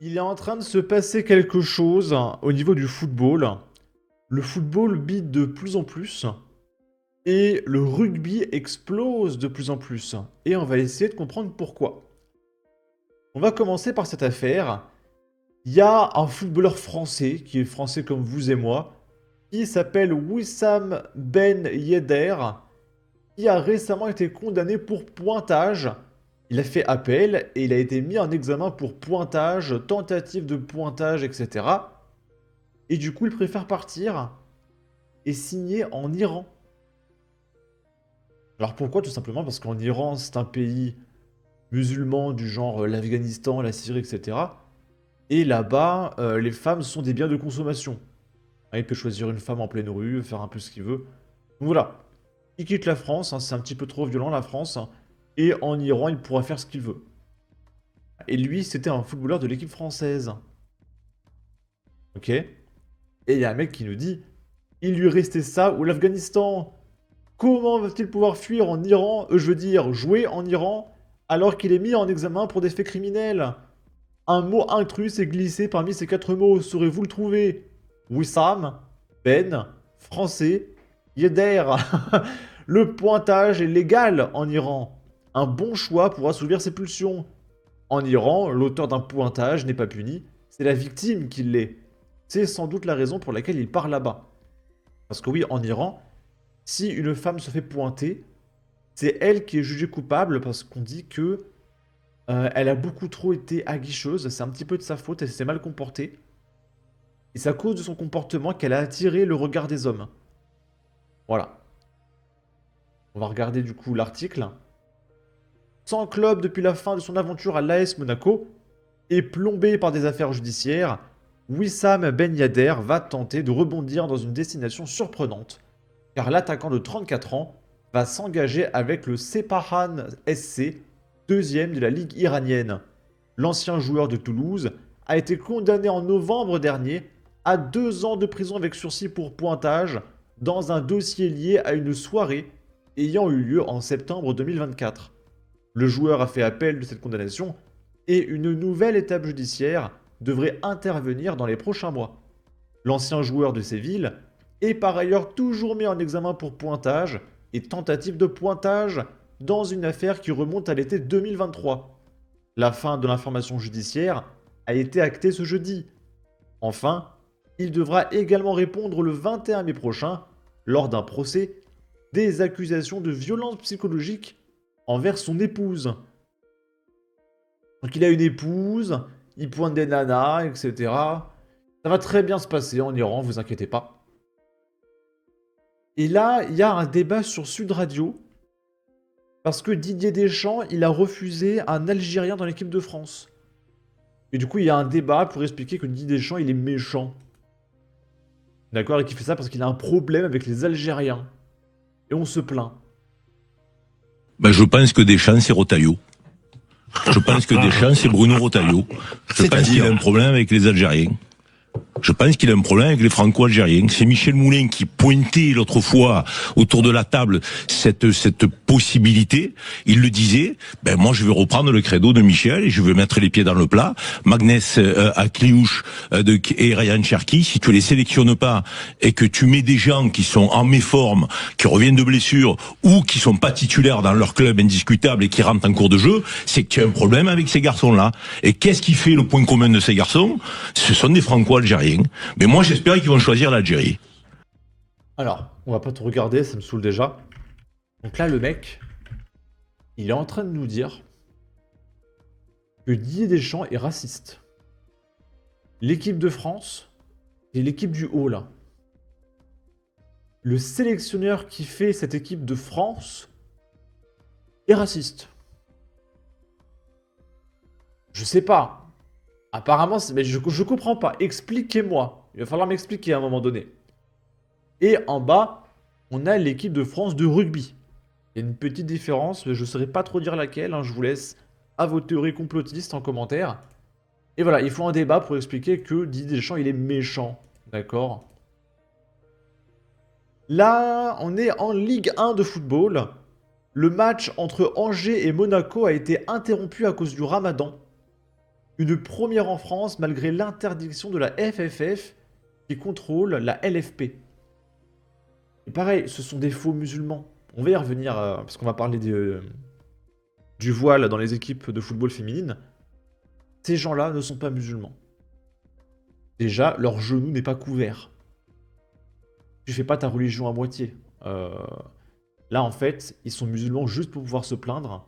Il est en train de se passer quelque chose au niveau du football. Le football bite de plus en plus et le rugby explose de plus en plus. Et on va essayer de comprendre pourquoi. On va commencer par cette affaire. Il y a un footballeur français, qui est français comme vous et moi, qui s'appelle Wissam Ben Yedder, qui a récemment été condamné pour pointage. Il a fait appel et il a été mis en examen pour pointage, tentative de pointage, etc. Et du coup, il préfère partir et signer en Iran. Alors pourquoi? Tout simplement parce qu'en Iran, c'est un pays musulman du genre l'Afghanistan, la Syrie, etc. Et là-bas, les femmes sont des biens de consommation. Hein, il peut choisir une femme en pleine rue, faire un peu ce qu'il veut. Donc voilà. Il quitte la France, hein, c'est un petit peu trop violent la France. Et en Iran, il pourra faire ce qu'il veut. Et lui, c'était un footballeur de l'équipe française. Ok? Et il y a un mec qui nous dit, il lui restait ça ou l'Afghanistan. Comment va-t-il pouvoir fuir en Iran, je veux dire, jouer en Iran, alors qu'il est mis en examen pour des faits criminels? Un mot intrus est glissé parmi ces quatre mots, saurez-vous le trouver? Wissam, Ben, français, Yedder. Le pointage est légal en Iran. Un bon choix pour assouvir ses pulsions. En Iran, l'auteur d'un pointage n'est pas puni, c'est la victime qui l'est. C'est sans doute la raison pour laquelle il part là-bas. Parce que oui, en Iran, si une femme se fait pointer, c'est elle qui est jugée coupable parce qu'on dit que elle a beaucoup trop été aguicheuse, c'est un petit peu de sa faute, elle s'est mal comportée. Et c'est à cause de son comportement qu'elle a attiré le regard des hommes. Voilà. On va regarder du coup l'article. Sans club depuis la fin de son aventure à l'AS Monaco et plombé par des affaires judiciaires, Wissam Ben Yedder va tenter de rebondir dans une destination surprenante, car l'attaquant de 34 ans va s'engager avec le Sepahan SC, deuxième de la Ligue iranienne. L'ancien joueur de Toulouse a été condamné en novembre dernier à 2 ans de prison avec sursis pour pointage dans un dossier lié à une soirée ayant eu lieu en septembre 2024. Le joueur a fait appel de cette condamnation et une nouvelle étape judiciaire devrait intervenir dans les prochains mois. L'ancien joueur de Séville est par ailleurs toujours mis en examen pour pointage et tentative de pointage dans une affaire qui remonte à l'été 2023. La fin de l'information judiciaire a été actée ce jeudi. Enfin, il devra également répondre le 21 mai prochain, lors d'un procès, des accusations de violence psychologique envers son épouse. Donc il a une épouse, il pointe des nanas, etc. Ça va très bien se passer en Iran, vous inquiétez pas. Et là, il y a un débat sur Sud Radio, parce que Didier Deschamps, il a refusé un Algérien dans l'équipe de France. Et du coup, il y a un débat pour expliquer que Didier Deschamps, il est méchant. D'accord? Et qu'il fait ça parce qu'il a un problème avec les Algériens. Et on se plaint. Ben, je pense que Deschamps, c'est Rotaillot. Je pense que Deschamps, c'est Bruno Rotaillot. Je pense qu'il a un problème avec les Algériens. Je pense qu'il a un problème avec les Franco-Algériens. C'est Michel Moulin qui pointait l'autre fois autour de la table cette possibilité. Il le disait, ben moi je vais reprendre le credo de Michel et je vais mettre les pieds dans le plat. Magnès Akliouche et Ryan Cherki, si tu les sélectionnes pas et que tu mets des gens qui sont en méforme, qui reviennent de blessure ou qui sont pas titulaires dans leur club indiscutable et qui rentrent en cours de jeu, c'est que tu as un problème avec ces garçons-là. Et qu'est-ce qui fait le point commun de ces garçons? Ce sont des Franco-Algériens. Mais moi, j'espère qu'ils vont choisir l'Algérie. Alors, on va pas tout regarder, ça me saoule déjà. Donc là, le mec, il est en train de nous dire que Didier Deschamps est raciste. L'équipe de France, c'est l'équipe du haut, là. Le sélectionneur qui fait cette équipe de France est raciste. Je sais pas. Apparemment, mais je comprends pas. Expliquez-moi. Il va falloir m'expliquer à un moment donné. Et en bas, on a l'équipe de France de rugby. Il y a une petite différence, mais je ne saurais pas trop dire laquelle. Hein, je vous laisse à vos théories complotistes en commentaire. Et voilà, il faut un débat pour expliquer que Didier Deschamps, il est méchant. D'accord? Là, on est en Ligue 1 de football. Le match entre Angers et Monaco a été interrompu à cause du Ramadan. une première en France malgré l'interdiction de la FFF qui contrôle la LFP. Et pareil, ce sont des faux musulmans. On va y revenir, parce qu'on va parler du voile dans les équipes de football féminines. Ces gens-là ne sont pas musulmans. Déjà, leur genou n'est pas couvert. Tu fais pas ta religion à moitié. Là, en fait, ils sont musulmans juste pour pouvoir se plaindre.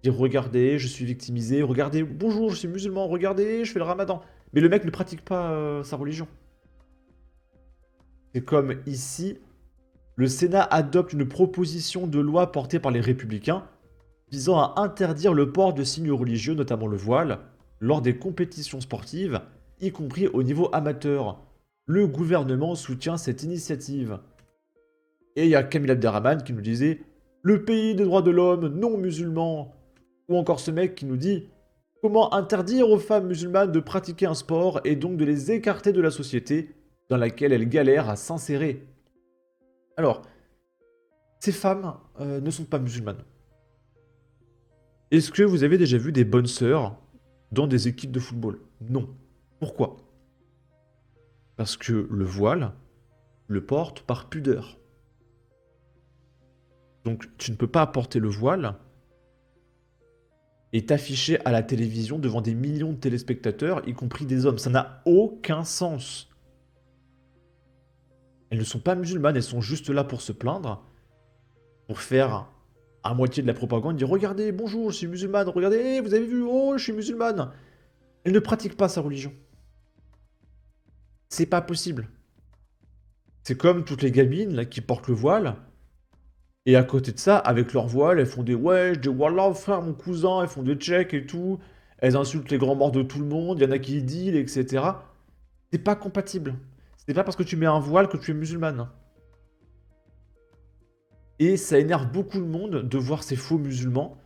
Dire regardez, je suis victimisé, regardez, bonjour, je suis musulman, regardez, je fais le ramadan. Mais le mec ne pratique pas sa religion. C'est comme ici, le Sénat adopte une proposition de loi portée par les Républicains visant à interdire le port de signes religieux, notamment le voile, lors des compétitions sportives, y compris au niveau amateur. Le gouvernement soutient cette initiative. Et il y a Camille Abderrahmane qui nous disait « Le pays des droits de l'homme non musulman ». Ou encore ce mec qui nous dit « Comment interdire aux femmes musulmanes de pratiquer un sport et donc de les écarter de la société dans laquelle elles galèrent à s'insérer ?» Alors, ces femmes ne sont pas musulmanes. Est-ce que vous avez déjà vu des bonnes sœurs dans des équipes de football? Non. Pourquoi? Parce que le voile le porte par pudeur. Donc tu ne peux pas porter le voile et t'afficher à la télévision devant des millions de téléspectateurs, y compris des hommes. Ça n'a aucun sens. Elles ne sont pas musulmanes, elles sont juste là pour se plaindre, pour faire à moitié de la propagande, dire « Regardez, bonjour, je suis musulmane, regardez, vous avez vu, oh, je suis musulmane ». Elle ne pratique pas sa religion. C'est pas possible. C'est comme toutes les gamines là, qui portent le voile, et à côté de ça, avec leur voile, elles font des ouais, je dis wallah frère, mon cousin, elles font des tchèques et tout, elles insultent les grands morts de tout le monde, il y en a qui deal, etc. C'est pas compatible. C'est pas parce que tu mets un voile que tu es musulmane. Et ça énerve beaucoup de monde de voir ces faux musulmans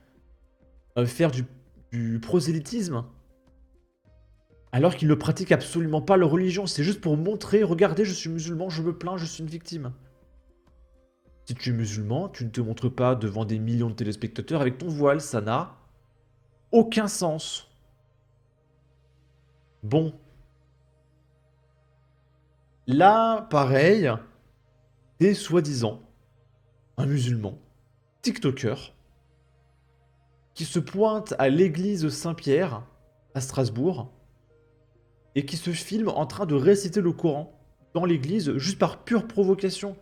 faire du prosélytisme. Alors qu'ils ne pratiquent absolument pas leur religion. C'est juste pour montrer, regardez, je suis musulman, je me plains, je suis une victime. Si tu es musulman, tu ne te montres pas devant des millions de téléspectateurs avec ton voile, ça n'a aucun sens. Bon. Là, pareil, t'es soi-disant un musulman, TikToker, qui se pointe à l'église Saint-Pierre, à Strasbourg, et qui se filme en train de réciter le Coran dans l'église, juste par pure provocation.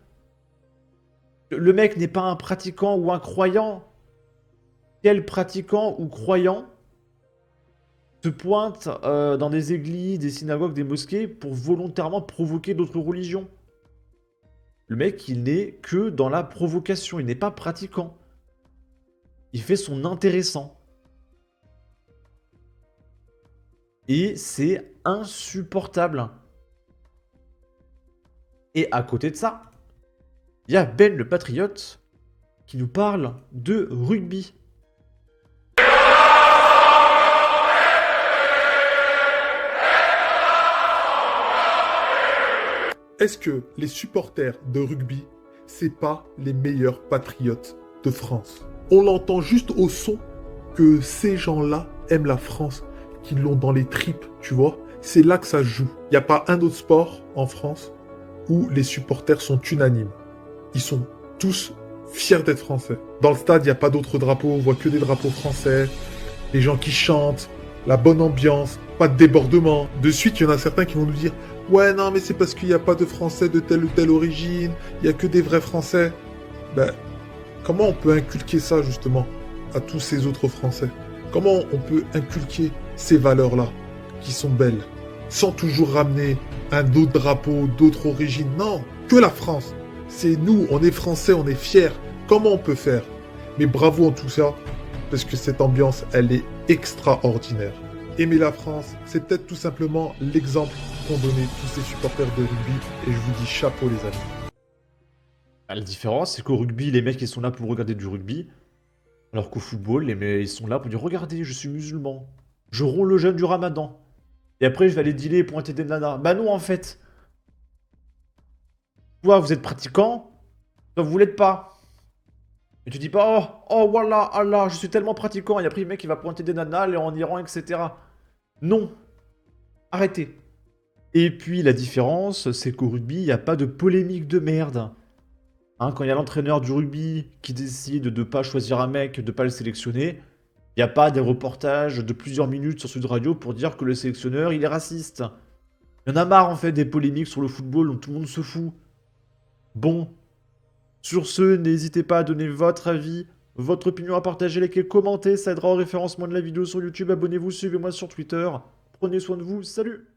Le mec n'est pas un pratiquant ou un croyant. Quel pratiquant ou croyant se pointe dans des églises, des synagogues, des mosquées pour volontairement provoquer d'autres religions? Le mec, il n'est que dans la provocation, il n'est pas pratiquant. Il fait son intéressant. Et c'est insupportable. Et à côté de ça, il y a Ben le Patriote qui nous parle de rugby. Est-ce que les supporters de rugby, c'est pas les meilleurs patriotes de France? On l'entend juste au son que ces gens-là aiment la France, qu'ils l'ont dans les tripes, tu vois. C'est là que ça se joue. Il n'y a pas un autre sport en France où les supporters sont unanimes. Ils sont tous fiers d'être français. Dans le stade, il n'y a pas d'autres drapeaux, on voit que des drapeaux français, les gens qui chantent, la bonne ambiance, pas de débordement. De suite, il y en a certains qui vont nous dire « Ouais, non, mais c'est parce qu'il n'y a pas de Français de telle ou telle origine, il n'y a que des vrais Français. » Ben, comment on peut inculquer ça, justement, à tous ces autres Français? Comment on peut inculquer ces valeurs-là, qui sont belles, sans toujours ramener un autre drapeau, d'autres origines? Non, que la France. C'est nous, on est Français, on est fiers. Comment on peut faire? Mais bravo en tout ça, parce que cette ambiance, elle est extraordinaire. Aimer la France, c'est peut-être tout simplement l'exemple qu'ont donné tous ces supporters de rugby, et je vous dis chapeau les amis. La différence, c'est qu'au rugby, les mecs, ils sont là pour regarder du rugby, alors qu'au football, les mecs, ils sont là pour dire « Regardez, je suis musulman, je romps le jeûne du ramadan, et après, je vais aller dealer et pointer des nanas. » Bah non, en fait. Toi, vous êtes pratiquant, toi, vous l'êtes pas. Et tu dis pas « Oh, voilà, Allah, je suis tellement pratiquant. » Et après, le mec, il va pointer des nanas, aller en Iran, etc. Non. Arrêtez. Et puis la différence, c'est qu'au rugby, il n'y a pas de polémique de merde. Hein, quand il y a l'entraîneur du rugby qui décide de ne pas choisir un mec, de ne pas le sélectionner, il n'y a pas des reportages de plusieurs minutes sur Sud Radio pour dire que le sélectionneur, il est raciste. Il y en a marre en fait des polémiques sur le football dont tout le monde se fout. Bon, sur ce, n'hésitez pas à donner votre avis, votre opinion, à partager, liker, commenter, ça aidera au référencement de la vidéo sur YouTube. Abonnez-vous, suivez-moi sur Twitter. Prenez soin de vous, salut!